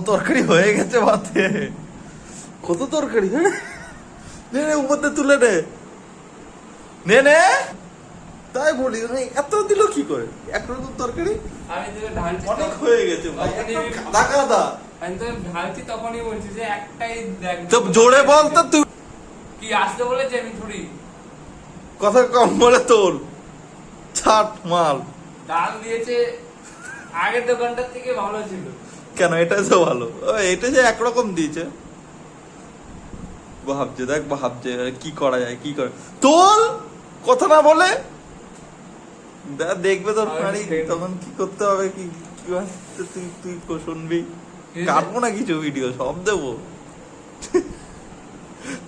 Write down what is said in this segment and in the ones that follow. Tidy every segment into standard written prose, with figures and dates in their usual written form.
তরকারি হয়ে গেছে ভাতে, কত তরকারি। নে নে উপরতে তুলে নে, নে নে। তাই বলি এত দিল কি করে, একরকম তরকারি আমি তোকে ঢালছি, অনেক হয়ে গেছে ভাই, একদম কাদা কাদা। আমি তোকে ঢালছি তখনই বলছি যে একটাই দেখ। তো জোরে বল তো, তুই কি আসতে বলেছে আমি থুড়ি কথা কম বলে তোল, ছাট মাল। ডাল দিয়েছে আগের দোকানটার থেকে ভালো ছিল। কেন, এটা তো ভালো, এটা যে একরকম দিয়েছে। ভাবছে দেখ, ভাবছে কি করা যায়, কি করে তোল, কথা না বলে দেখবে তোর নারী, তখন কি করতে হবে, কি কি ভাবছে তুই, তুই শুনবি, কাটবো না কিছু ভিডিও, সব দেবো।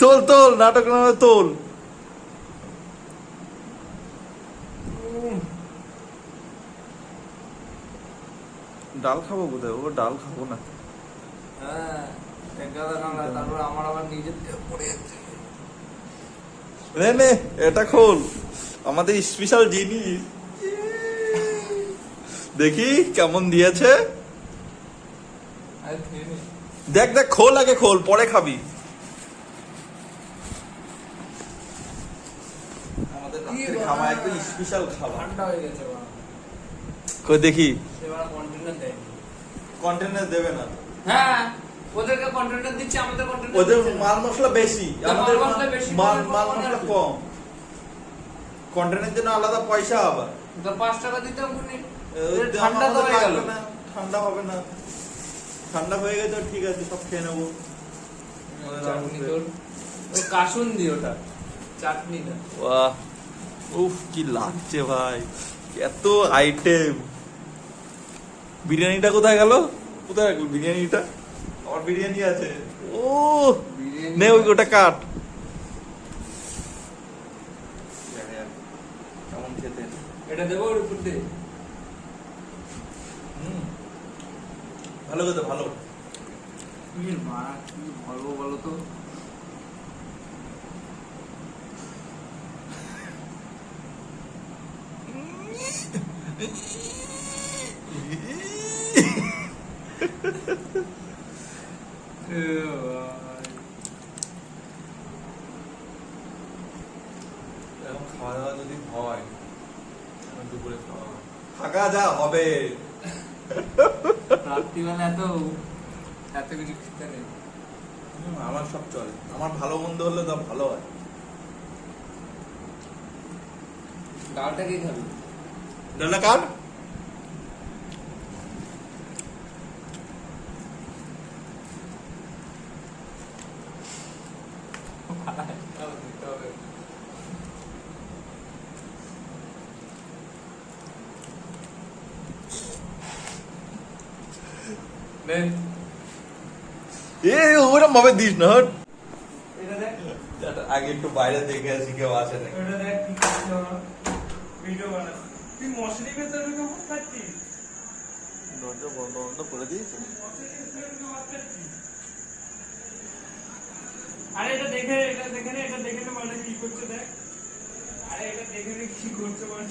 তোল তোল, নাটক নামে তোল। ডাল খাবো কোথায়, ও ডাল খাবো না। হ্যাঁ তারপর আমার আবার নিজের পড়ে যাচ্ছে। নে নে এটা খোল, আমাদের স্পেশাল জিনিস, দেখি কেমন দিয়েছে। দেখ দেখ, খোল আগে, খোল পরে খাবি। আমাদের রাতের খাওয়া একটা স্পেশাল খাবার, ঠান্ডা হয়ে গেছে। কই দেখি, সেবার কন্টেনার দেয়, কন্টেনার দেবে না। হ্যাঁ ওদেরকে কন্টেনার দিচ্ছে, আমাদের কন্টেনার ওদের মাল মশলা বেশি, আমাদের মাল মশলা কম, কন্টেনারের জন্য আলাদা পয়সা। আবার 5 টাকা দিতাম কোনি, ঠান্ডা তো হয়ে গেল। ঠান্ডা হবে না, ঠান্ডা হয়ে গেছে, ঠিক আছে সব খেয়ে নেবো। চাটনি তোর ও কাসুন দি, ওটা চাটনি না। বাহ, উফ কি লাগছে ভাই, এত আইটেম। বিরিয়ানিটা কোথায় গেল, কোথায় রাখলো বিরিয়ানিটা, আমার বিরিয়ানি আছে। ও নে ওই ওটা কাট, কেমন খেতে, এটা দেবো ওর উপর দিয়ে। ভালো খেতে, ভালো। মারা কি ভালো বলো তো। এখন খাওয়া দাওয়া যদি হয়, দুপুরে খাওয়া থাকা যা হবে, রাত্রিবেলা এত কিছু খেতে নেই। আমার সব চলে, আমার ভালো মন্দ হলে তো ভালো হয়। ডালটা কি খাবি? ডালটা কাট। ওরম ভাবে দিস না, হট। আগে একটু বাইরে দেখে আসি কেউ আসে নাকি। তুই মশলি ভেতরে খাচ্ছিস, দরজা বন্ধ বন্ধ করে দিয়েছে। আরে এটা দেখে নে মানে কি করছে দেখ। আরে এটা দেখে নে কি করছে মানে।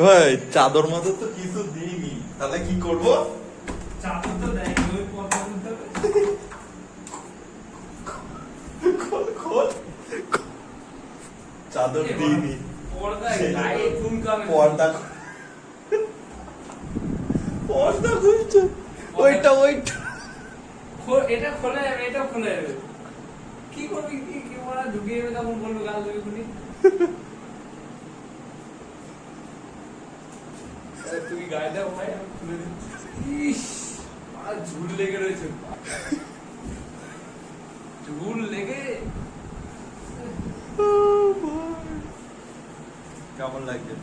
ভাই চাদর মাদর তো কিছু দিইনি, তাহলে কি করব? চাদর তো দেয় ওই পর্দা খুলতে হবে। খোল খোল, চাদর দিইনি, পর্দা গায়ে চুলকাবে, পর্দা পর্দা খুলছে, ওইটা ওইটা এটা খোলা যাবে, এটা খোলা যাবে। কি করবি, কি মারা ঢুকিয়ে যাবে, তখন বলবো গাল দেবে খুনি। তুই গায়ে দাও ভাই, আমি খুলে দিচ্ছি। ইস আর ঝুল লেগে রয়েছে, ঝুল লেগে। কেমন লাগছে?